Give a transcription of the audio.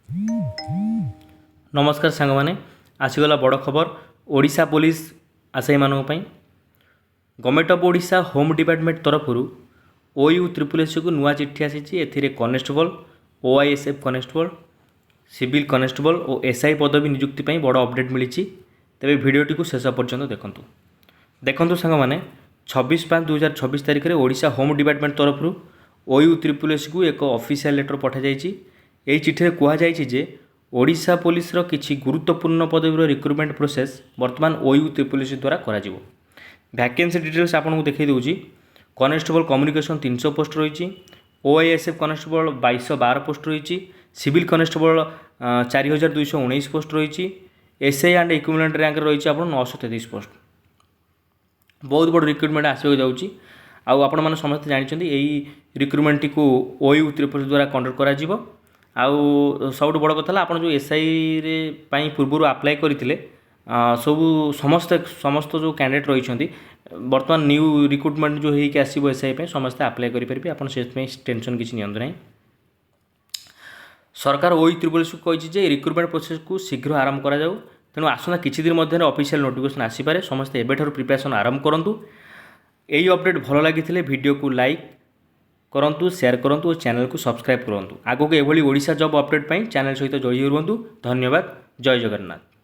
नमस्कार सांग मैंने आसीगला बड़ खबर ओडिशा पुलिस आशायी मानों government of Odisha home department तरफ OU SSS को नुआ चिट्ठी आसी ए constable OISF constable civil constable और SI पदवी नियुक्ति बड़ अपडेट मिली। तेरे भिडटी को शेष पर्यंत देखु सांग मैंने 26/5/2026 तारिख में ओडिशा होम डिपार्टमेंट तरफ OU SSS को एक ऑफिशियल लेटर पठा जाइए। यही चिठी कहुई जे ओडिशा पुलिस किसी गुरुत्वपूर्ण पदवी रिक्रुटमेंट प्रोसेस बर्तमान OU SSS द्वारा करा वैकेंसी डिटेल्स आपको देखई दूँ। कनेस्टेबल कम्युनिकेशन 300 पोस्ट रही। OISF कनेस्टेबल 2212 पोस्ट रही। सिविल कनेस्टेबल 4219 पोस्ट रही। SI एंड इक्विवेलेंट रैंक रही आप 933 पोस्ट। बहुत बड़ रिक्रुटमेंट आसवाक जाऊँगी। आपण मैंने समस्त जानते यही रिक्रुटमेंट को OU SSS द्वारा कंडक्ट करा सब बड़ कथा आप जो SI रे पूर्व अप्लाई करते सब समस्त जो कैंडिडेट रही बर्तमान न्यू रिक्रुटमेंट जो होगी आसो SI समस्ते अप्लाई करेंगे। आप टेंशन किसी नि ना। सरकार OU SSS को कही रिक्रुटमेंट प्रोसेस को शीघ्र आरंभ करा जाऊ। तेणु आसना किसी दिन मध्य ऑफिशियल नोटिफिकेशन आसीपारे। समस्ते एबेठारु प्रिपरेशन आरंभ करूँ। यही अपडेट भल लगी वीडियो को लाइक करंतु, शेयर करंतु और चैनल को सब्सक्राइब करंतु। आगो को एभली ओडिशा जॉब अपडेट चैनल सहित जोड़ी रुहंतु। धन्यवाद। जय जगन्नाथ।